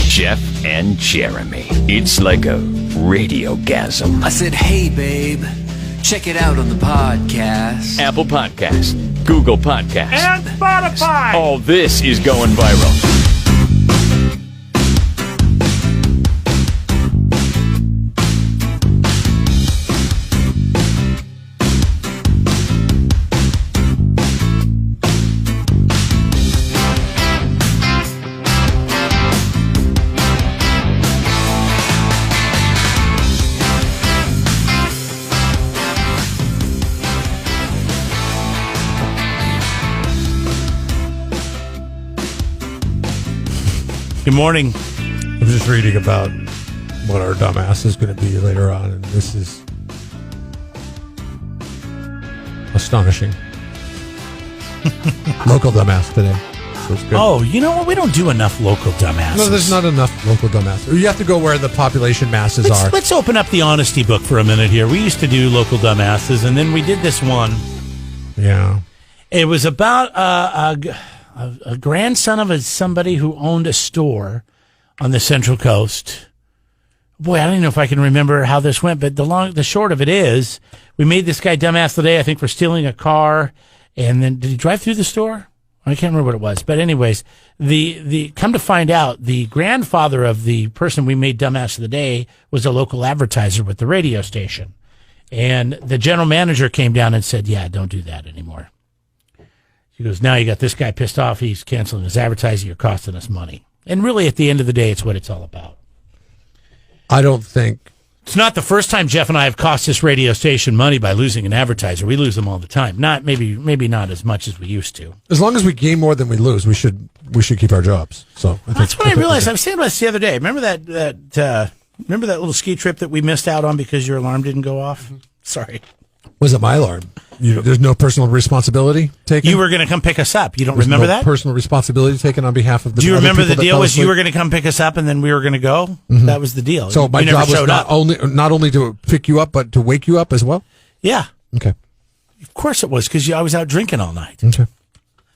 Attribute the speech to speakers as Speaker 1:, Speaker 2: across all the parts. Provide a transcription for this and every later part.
Speaker 1: Jeff and Jeremy. It's like a radiogasm.
Speaker 2: I said, hey, babe, check it out on the podcast.
Speaker 1: Apple Podcast, Google Podcast,
Speaker 3: and Spotify.
Speaker 1: All this is going viral.
Speaker 3: Good morning.
Speaker 4: I'm just reading about what our dumbass is going to be later on, and this is astonishing. Local dumbass today. So it's good.
Speaker 3: Oh, you know what? We don't do enough local dumbasses.
Speaker 4: No, there's not enough local dumbass. You have to go where the population masses are.
Speaker 3: Let's open up the honesty book for a minute here. We used to do local dumbasses, and then we did this one.
Speaker 4: Yeah.
Speaker 3: It was about a grandson of somebody who owned a store on the Central Coast. Boy, I don't even know if I can remember how this went, but the short of it is, we made this guy dumbass today, I think, for stealing a car. And then, did he drive through the store? I can't remember what it was. But anyways, the come to find out, the grandfather of the person we made dumbass of the day was a local advertiser with the radio station. And the general manager came down and said, yeah, don't do that anymore. He goes, now you got this guy pissed off. He's canceling his advertising. You're costing us money. And really, at the end of the day, it's what it's all about.
Speaker 4: I don't think...
Speaker 3: It's not the first time Jeff and I have cost this radio station money by losing an advertiser. We lose them all the time. Not maybe not as much as we used to.
Speaker 4: As long as we gain more than we lose, we should keep our jobs. So
Speaker 3: that's what I realized. I was thinking about this the other day. Remember that little ski trip that we missed out on because your alarm didn't go off? Mm-hmm. Sorry.
Speaker 4: Was it my alarm? There's no personal responsibility taken?
Speaker 3: You were going to come pick us up. You don't remember that?
Speaker 4: Personal responsibility taken on behalf of the...
Speaker 3: Do you remember the deal was you were going to come pick us up and then we were going to go? Mm-hmm. That was the deal.
Speaker 4: So my job was not only to pick you up, but to wake you up as well?
Speaker 3: Yeah.
Speaker 4: Okay.
Speaker 3: Of course it was, because I was out drinking all night.
Speaker 4: Okay.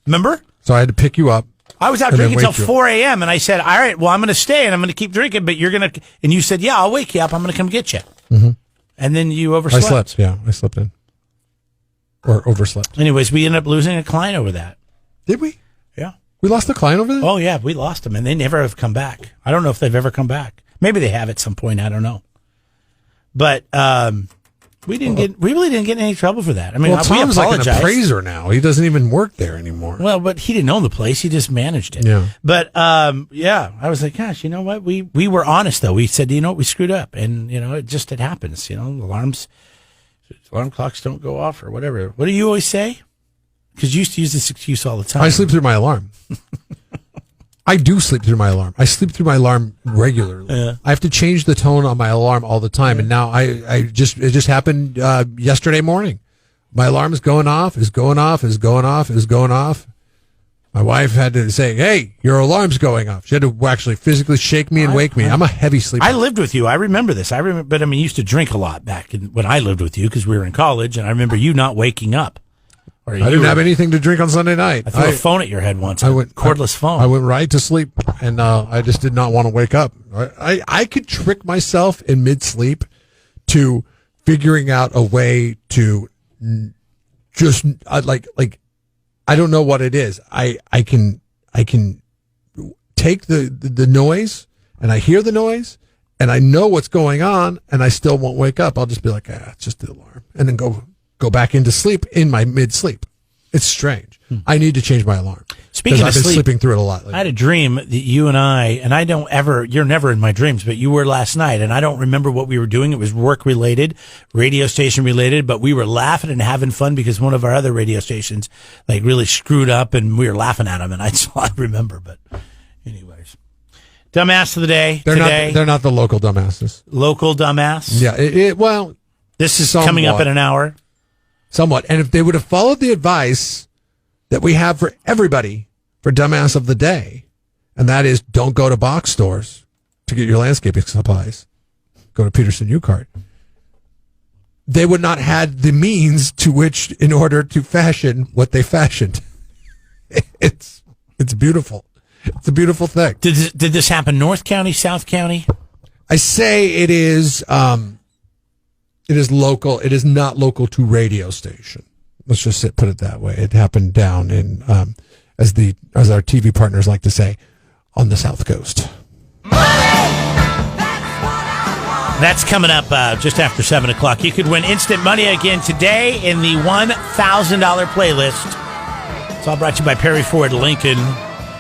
Speaker 3: Remember?
Speaker 4: So I had to pick you up.
Speaker 3: I was out drinking until 4 a.m. and I said, all right, well, I'm going to stay and I'm going to keep drinking, but you're going to... And you said, yeah, I'll wake you up. I'm going to come get you. Mm-hmm. And then you overslept.
Speaker 4: I slept, yeah. I slept in. Or overslept.
Speaker 3: Anyways, we ended up losing a client over that.
Speaker 4: Did we?
Speaker 3: Yeah.
Speaker 4: We lost a client over that?
Speaker 3: Oh, yeah, we lost them, and they never have come back. I don't know if they've ever come back. Maybe they have at some point. I don't know. But we really didn't get in any trouble for that. I mean,
Speaker 4: well, Tom's
Speaker 3: we
Speaker 4: like an appraiser now. He doesn't even work there anymore.
Speaker 3: Well, but he didn't own the place. He just managed it.
Speaker 4: Yeah.
Speaker 3: But, yeah, I was like, gosh, you know what? We were honest, though. We said, you know what? We screwed up. And, you know, it happens. You know, alarm clocks don't go off or whatever. What do you always say? Because you used to use this excuse all the time.
Speaker 4: I sleep through my alarm. I do sleep through my alarm. I sleep through my alarm regularly. Yeah. I have to change the tone on my alarm all the time. Yeah. And now it just happened yesterday morning. My alarm is going off. My wife had to say, hey, your alarm's going off. She had to actually physically shake me and wake me. I'm a heavy sleeper.
Speaker 3: I lived with you. I remember this. But I mean, you used to drink a lot back when I lived with you because we were in college, and I remember you not waking up.
Speaker 4: I didn't have anything to drink on Sunday night.
Speaker 3: I threw a phone at your head once, cordless phone.
Speaker 4: I went right to sleep, and I just did not want to wake up. I could trick myself in mid-sleep to figuring out a way to just, I don't know what it is. I can take the noise, and I hear the noise, and I know what's going on, and I still won't wake up. I'll just be like, it's just the alarm, and then go back into sleep in my mid-sleep. It's strange. I need to change my alarm.
Speaker 3: Speaking of
Speaker 4: I've been
Speaker 3: sleep,
Speaker 4: sleeping through it a lot lately.
Speaker 3: I had a dream that you and I don't ever, you're never in my dreams, but you were last night, and I don't remember what we were doing. It was work-related, radio station-related, but we were laughing and having fun because one of our other radio stations, really screwed up, and we were laughing at them, and that's all I remember. But anyways. Dumbass of the day
Speaker 4: They're not the local dumbasses.
Speaker 3: Local dumbass?
Speaker 4: Yeah, well...
Speaker 3: This is coming up in an hour.
Speaker 4: Somewhat. And if they would have followed the advice that we have for everybody for Dumbass of the Day, and that is don't go to box stores to get your landscaping supplies. Go to Peterson U-Cart. They would not had the means to which in order to fashion what they fashioned. It's beautiful. It's a beautiful thing.
Speaker 3: Did this happen North County, South County?
Speaker 4: I say it is local. It is not local to radio station. Let's just put it that way. It happened down in, as our TV partners like to say, on the South Coast.
Speaker 3: That's coming up just after 7 o'clock. You could win instant money again today in the $1,000 playlist. It's all brought to you by Perry Ford Lincoln.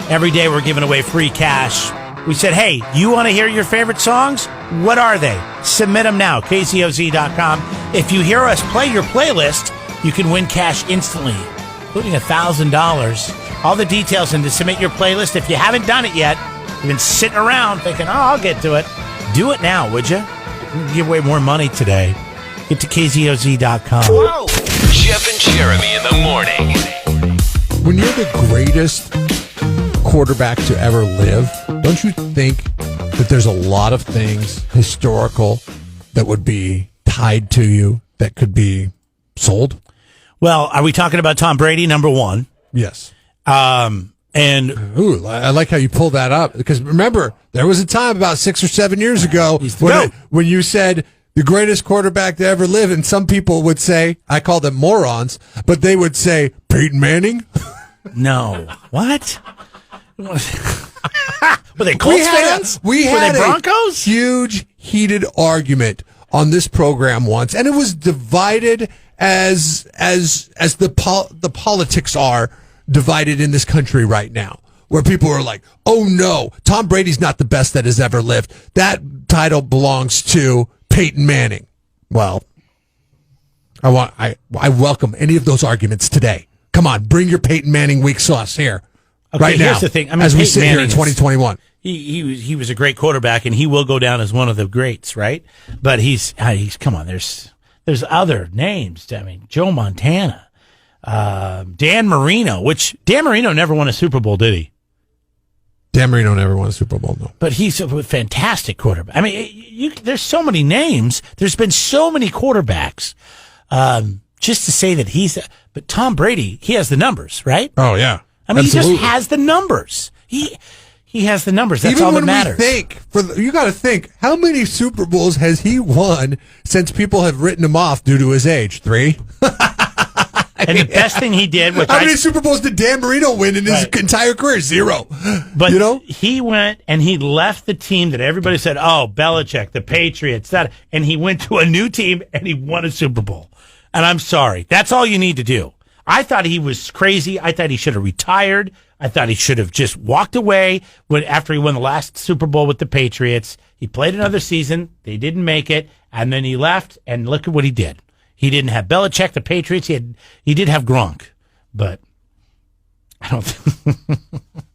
Speaker 3: Every day we're giving away free cash. We said, hey, you want to hear your favorite songs? What are they? Submit them now, kzoz.com. If you hear us play your playlist, you can win cash instantly, including $1,000. All the details and to submit your playlist. If you haven't done it yet, you've been sitting around thinking, I'll get to it. Do it now, would you? Give away more money today. Get to kzoz.com.
Speaker 1: Whoa! Jeff and Jeremy in the morning.
Speaker 4: When you're the greatest quarterback to ever live, don't you think that there's a lot of things historical that would be tied to you that could be sold?
Speaker 3: Well, are we talking about Tom Brady, number one?
Speaker 4: Yes.
Speaker 3: And
Speaker 4: ooh, I like how you pull that up, because remember, there was a time about 6 or 7 years ago when you said the greatest quarterback to ever live, and some people would say, I call them morons, but they would say Peyton Manning.
Speaker 3: No. What? Were they Colts fans?
Speaker 4: Were
Speaker 3: they Broncos?
Speaker 4: A huge heated argument on this program once, and it was divided as the politics are divided in this country right now, where people are like, oh no, Tom Brady's not the best that has ever lived. That title belongs to Peyton Manning. Well, I welcome any of those arguments today. Come on, bring your Peyton Manning weak sauce here. Okay, right now,
Speaker 3: here's the thing. I mean,
Speaker 4: as we
Speaker 3: Peyton
Speaker 4: sit
Speaker 3: Manning
Speaker 4: here in 2021.
Speaker 3: He was a great quarterback, and he will go down as one of the greats, right? But he's come on. There's other names. I mean, Joe Montana, Dan Marino, which Dan Marino never won a Super Bowl, did he?
Speaker 4: Dan Marino never won a Super Bowl, no.
Speaker 3: But he's a fantastic quarterback. I mean, there's so many names. There's been so many quarterbacks. Just to say that but Tom Brady, he has the numbers, right?
Speaker 4: Oh yeah.
Speaker 3: I mean,
Speaker 4: absolutely.
Speaker 3: He just has the numbers. He has the numbers. That's
Speaker 4: even
Speaker 3: all that
Speaker 4: when
Speaker 3: matters.
Speaker 4: You got to think, how many Super Bowls has he won since people have written him off due to his age? 3.
Speaker 3: And the best thing he did,
Speaker 4: how many Super Bowls did Dan Marino win in his entire career? 0.
Speaker 3: But he went and he left the team that everybody said, oh, Belichick, the Patriots, and he went to a new team and he won a Super Bowl. And I'm sorry. That's all you need to do. I thought he was crazy. I thought he should have retired. I thought he should have just walked away after he won the last Super Bowl with the Patriots. He played another season. They didn't make it. And then he left, and look at what he did. He didn't have Belichick, the Patriots. He did have Gronk, but I don't think.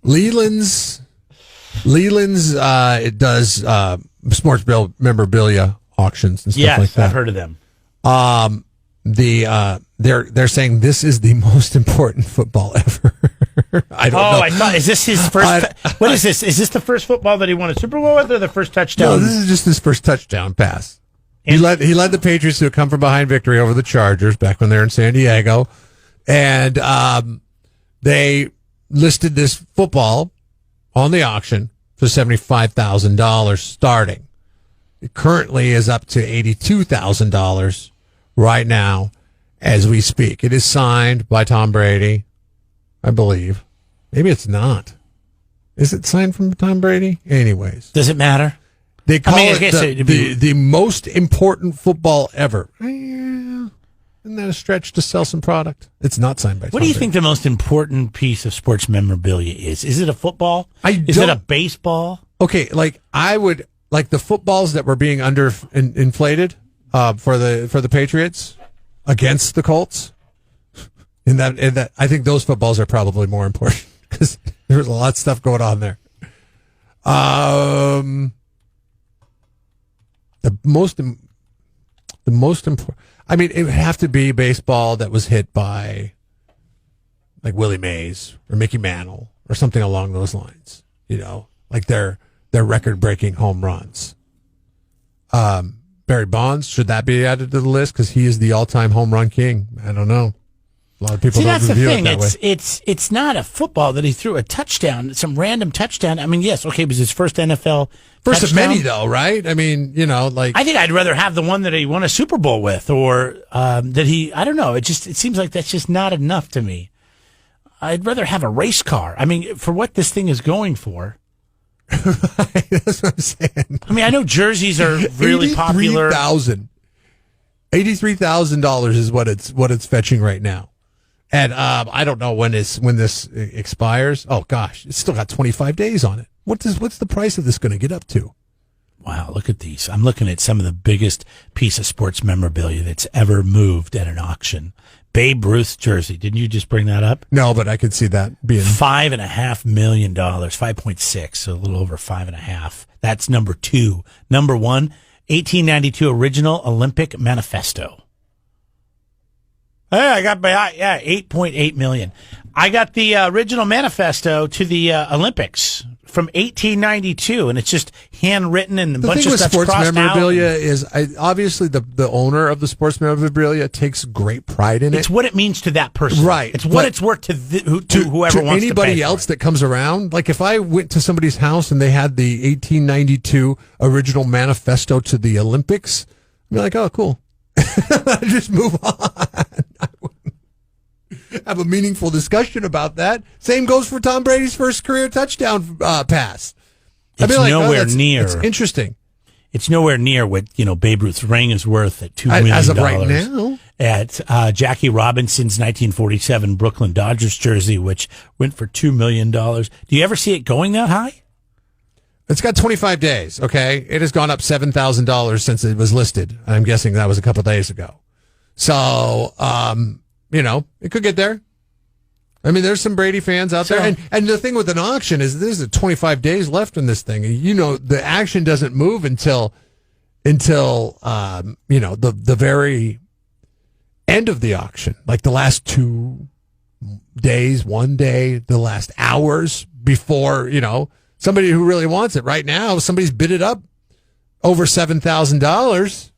Speaker 3: Leland's
Speaker 4: it does sports memorabilia auctions and stuff like that.
Speaker 3: Yes, I've heard of them.
Speaker 4: They're saying this is the most important football ever. I don't know.
Speaker 3: I thought, is this his first? What is this? Is this the first football that he won a Super Bowl with, or the first touchdown?
Speaker 4: No, this is just his first touchdown pass. He led the Patriots to a come from behind victory over the Chargers back when they were in San Diego, and they listed this football on the auction for $75,000 starting. It currently is up to $82,000 right now as we speak. It is signed by Tom Brady, I believe. Maybe it's not. Is it signed from Tom Brady? Anyways.
Speaker 3: Does it matter?
Speaker 4: They call it the most important football ever. Isn't that a stretch to sell some product? It's not signed by Tom
Speaker 3: What do you
Speaker 4: Brady.
Speaker 3: think the most important piece of sports memorabilia is? Is it a football? Is it a baseball?
Speaker 4: Okay, I would like the footballs that were being inflated for the Patriots against the Colts. In that, I think those footballs are probably more important because there's a lot of stuff going on there. The most important. I mean, it would have to be baseball that was hit by like Willie Mays or Mickey Mantle or something along those lines. Like their record-breaking home runs. Barry Bonds, should that be added to the list because he is the all-time home run king? I don't know. A lot of people
Speaker 3: See,
Speaker 4: don't
Speaker 3: that's the
Speaker 4: review
Speaker 3: thing.
Speaker 4: it that way.
Speaker 3: It's not a football that he threw a touchdown, some random touchdown. I mean, yes, okay, it was his first NFL
Speaker 4: First of
Speaker 3: touchdown.
Speaker 4: many, though, right? I mean, like
Speaker 3: I think I'd rather have the one that he won a Super Bowl with, or that he. I don't know. It seems like that's just not enough to me. I'd rather have a race car. I mean, for what this thing is going for.
Speaker 4: That's what I'm saying.
Speaker 3: I mean, I know jerseys are really popular.
Speaker 4: $83,000 is what it's fetching right now, and I don't know when this expires. Oh gosh, it's still got 25 days on it. What's the price of this going to get up to?
Speaker 3: Wow, look at these. I'm looking at some of the biggest piece of sports memorabilia that's ever moved at an auction. Babe Ruth's jersey. Didn't you just bring that up?
Speaker 4: No, but I could see that being
Speaker 3: $5.5 million, 5.6, so a little over 5.5. That's number 2. Number 1, 1892 original Olympic manifesto. Hey, I got my 8.8 million. I got the original manifesto to the Olympics from 1892, and it's just handwritten and a bunch of stuff
Speaker 4: sports
Speaker 3: crossed
Speaker 4: memorabilia
Speaker 3: out.
Speaker 4: is obviously the owner of the sports memorabilia takes great pride in it.
Speaker 3: It's what it means to that person,
Speaker 4: right?
Speaker 3: It's what it's worth to whoever wants to
Speaker 4: anybody
Speaker 3: pay
Speaker 4: else
Speaker 3: for it.
Speaker 4: that comes around. Like if I went to somebody's house and they had the 1892 original manifesto to the Olympics, I'd be like, oh, cool. Just move on. I wouldn't have a meaningful discussion about that. Same goes for Tom Brady's first career touchdown pass.
Speaker 3: It's nowhere near.
Speaker 4: It's interesting.
Speaker 3: It's nowhere near what Babe Ruth's ring is worth at $2 million.
Speaker 4: As of right now.
Speaker 3: At Jackie Robinson's 1947 Brooklyn Dodgers jersey, which went for $2 million. Do you ever see it going that high?
Speaker 4: It's got 25 days, okay? It has gone up $7,000 since it was listed. I'm guessing that was a couple days ago. So, it could get there. I mean, there's some Brady fans out there. And the thing with an auction is there's 25 days left in this thing. The action doesn't move until the very end of the auction, like the last 2 days, 1 day, the last hours before, somebody who really wants it right now, somebody's bid it up over $7,000.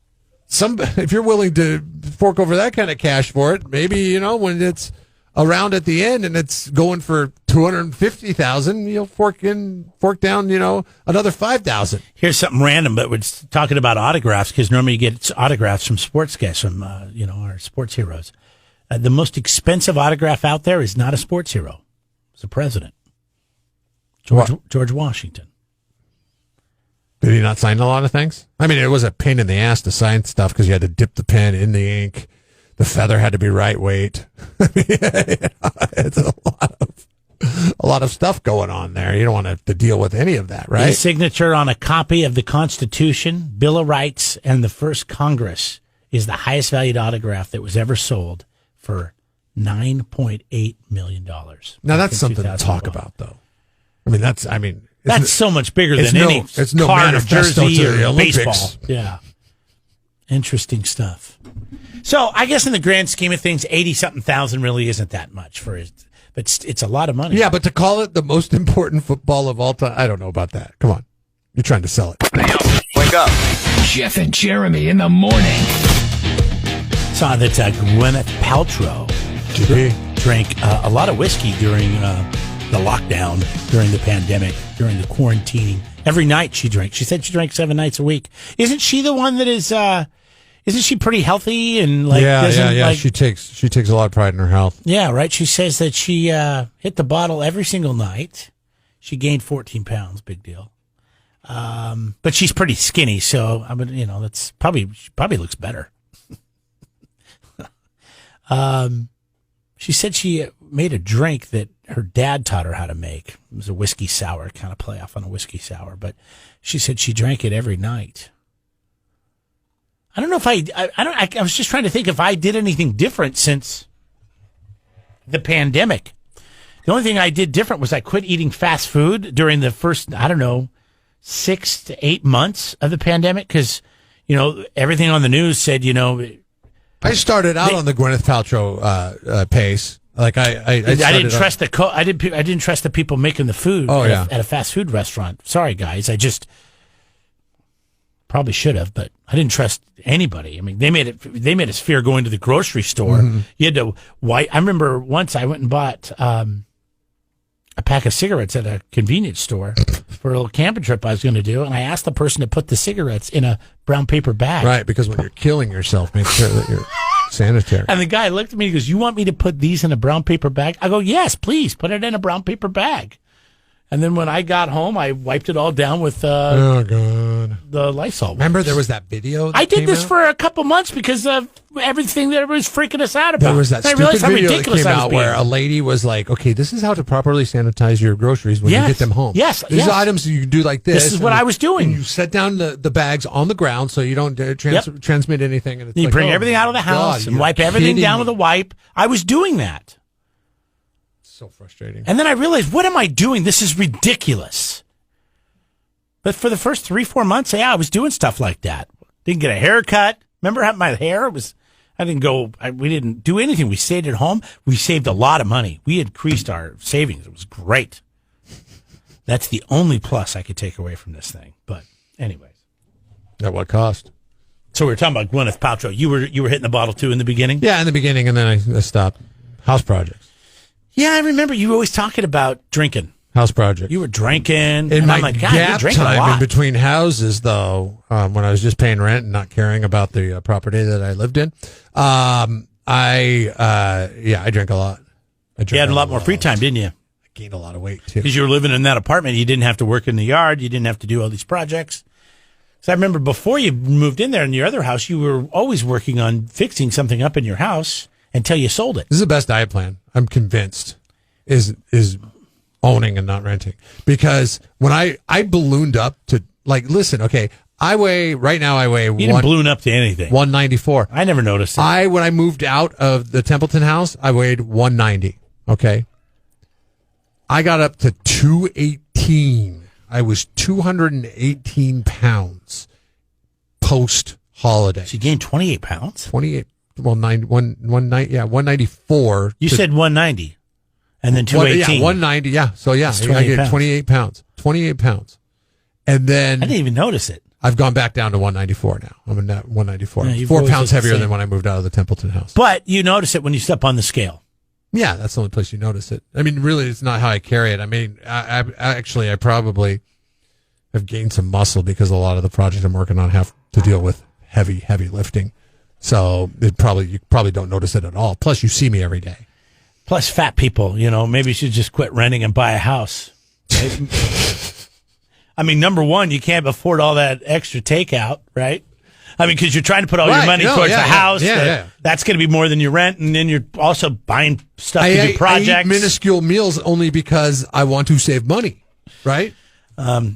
Speaker 4: If you're willing to fork over that kind of cash for it, maybe, when it's around at the end and it's going for $250,000, you'll fork down, another $5,000.
Speaker 3: Here's something random, but we're talking about autographs because normally you get autographs from sports guys, from, our sports heroes. The most expensive autograph out there is not a sports hero. It's a president. George Washington.
Speaker 4: Did he not sign a lot of things? I mean, it was a pain in the ass to sign stuff because you had to dip the pen in the ink. The feather had to be right weight. It's a lot of stuff going on there. You don't want to have to deal with any of that, right?
Speaker 3: His signature on a copy of the Constitution, Bill of Rights, and the First Congress is the highest valued autograph that was ever sold for $9.8 million.
Speaker 4: Now, that's something to talk about, though. That's
Speaker 3: so much bigger than any
Speaker 4: no
Speaker 3: card or jersey
Speaker 4: to the
Speaker 3: or
Speaker 4: Olympics.
Speaker 3: baseball. Yeah. Interesting stuff. So I guess in the grand scheme of things, 80-something thousand really isn't that much for it. But it's a lot of money.
Speaker 4: Yeah, but to call it the most important football of all time, I don't know about that. Come on. You're trying to sell it.
Speaker 1: Wake up. Jeff and Jeremy in the morning.
Speaker 3: Saw that Gwyneth Paltrow drank a lot of whiskey during the lockdown, during the pandemic, during the quarantining. Every night she drank. She said she drank 7 nights a week. Isn't she the one that is? Isn't she pretty healthy and like?
Speaker 4: Yeah. She takes a lot of pride in her health.
Speaker 3: Yeah, right. She says that she hit the bottle every single night. She gained 14 pounds. Big deal. But she's pretty skinny, so that's probably looks better. She said she made a drink that her dad taught her how to make. It was a whiskey sour, kind of play off on a whiskey sour, but she said she drank it every night. I don't know if I was just trying to think if I did anything different since the pandemic. The only thing I did different was I quit eating fast food during the first, 6 to 8 months of the pandemic because, everything on the news said,
Speaker 4: I started out on the Gwyneth Paltrow pace. Like I
Speaker 3: didn't trust I didn't trust the people making the food
Speaker 4: at
Speaker 3: a fast food restaurant. Sorry, guys. Probably should have, but I didn't trust anybody. I mean, they made us fear going to the grocery store. You had to I remember once I went and bought a pack of cigarettes at a convenience store for a little camping trip I was going to do, and I asked the person to put the cigarettes in a brown paper bag.
Speaker 4: Right, because when you're killing yourself, make sure that you're sanitary.
Speaker 3: And the guy looked at me and goes, "You want me to put these in a brown paper bag?" I go, "Yes, please, put it in a brown paper bag." And then when I got home, I wiped it all down with
Speaker 4: oh god,
Speaker 3: the Lysol.
Speaker 4: Remember there was that video? That
Speaker 3: I did
Speaker 4: came
Speaker 3: this
Speaker 4: out?
Speaker 3: for a couple months because of everything that was freaking us out about.
Speaker 4: There was that
Speaker 3: And I realized
Speaker 4: stupid
Speaker 3: how
Speaker 4: video that
Speaker 3: ridiculous
Speaker 4: came
Speaker 3: I was
Speaker 4: out
Speaker 3: being.
Speaker 4: where a lady was like, "Okay, this is how to properly sanitize your groceries when you get them home.
Speaker 3: Yes,
Speaker 4: these
Speaker 3: yes.
Speaker 4: are items you do like this.
Speaker 3: This is what I was doing.
Speaker 4: And you set down the bags on the ground so you don't transmit anything. And it's
Speaker 3: You
Speaker 4: like,
Speaker 3: bring
Speaker 4: oh
Speaker 3: everything
Speaker 4: my
Speaker 3: out of the house
Speaker 4: God,
Speaker 3: and
Speaker 4: you're
Speaker 3: wipe everything
Speaker 4: kidding
Speaker 3: down
Speaker 4: me.
Speaker 3: with a wipe. I was doing that.
Speaker 4: So frustrating.
Speaker 3: And then I realized, what am I doing? This is ridiculous. But for the first 3-4 months, yeah, I was doing stuff like that. Didn't get a haircut. Remember how my hair was? We didn't do anything. We stayed at home. We saved a lot of money. We increased our savings. It was great. That's the only plus I could take away from this thing. But anyways.
Speaker 4: At what cost?
Speaker 3: So we were talking about Gwyneth Paltrow. You were hitting the bottle too in the beginning?
Speaker 4: Yeah, in the beginning, and then I stopped. House projects.
Speaker 3: Yeah, I remember you were always talking about drinking.
Speaker 4: House projects.
Speaker 3: You were drinking.
Speaker 4: In
Speaker 3: and
Speaker 4: my
Speaker 3: I'm like, God, you're
Speaker 4: gap
Speaker 3: drinking a
Speaker 4: time in
Speaker 3: lot.
Speaker 4: between houses, though, when I was just paying rent and not caring about the property that I lived in, I drank a lot.
Speaker 3: You had a lot more free time, didn't you?
Speaker 4: I gained a lot of weight, too.
Speaker 3: Because you were living in that apartment. You didn't have to work in the yard. You didn't have to do all these projects. So I remember before you moved in there in your other house, you were always working on fixing something up in your house until you sold it.
Speaker 4: This is the best diet plan, I'm convinced, is owning and not renting. Because when I ballooned up to, like, listen, okay, right now I weigh
Speaker 3: You didn't balloon up to anything.
Speaker 4: 194.
Speaker 3: I never noticed it.
Speaker 4: When I moved out of the Templeton house, I weighed 190. Okay. I got up to 218. I was 218 pounds post holiday.
Speaker 3: So you gained 28 pounds?
Speaker 4: 28. Well, 194.
Speaker 3: You said 190 and then 218.
Speaker 4: Yeah, 190. Yeah. So yeah,
Speaker 3: That's
Speaker 4: I get
Speaker 3: 28
Speaker 4: 28 pounds. 28 pounds. And then
Speaker 3: I didn't even notice it.
Speaker 4: I've gone back down to 194 now. I'm in that 194.
Speaker 3: Yeah, you've
Speaker 4: 4
Speaker 3: always
Speaker 4: pounds
Speaker 3: looked the
Speaker 4: heavier
Speaker 3: same.
Speaker 4: than when I moved out of the Templeton house.
Speaker 3: But you notice it when you step on the scale.
Speaker 4: Yeah, that's the only place you notice it. I mean, really, it's not how I carry it. I mean, I probably have gained some muscle because a lot of the projects I'm working on have to deal with heavy lifting. So you probably don't notice it at all. Plus, you see me every day.
Speaker 3: Plus, fat people, maybe you should just quit renting and buy a house. I mean, number one, you can't afford all that extra takeout, right? I mean, because you're trying to put all your money towards the house. That's going to be more than your rent, and then you're also buying stuff to do projects.
Speaker 4: I eat minuscule meals only because I want to save money, right?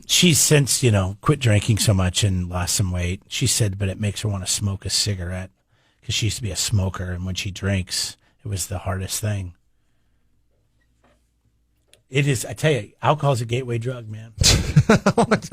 Speaker 3: She's since, quit drinking so much and lost some weight. She said, but it makes her want to smoke a cigarette because she used to be a smoker, and when she drinks, it was the hardest thing. It is, I tell you, alcohol is a gateway drug, man.
Speaker 4: What?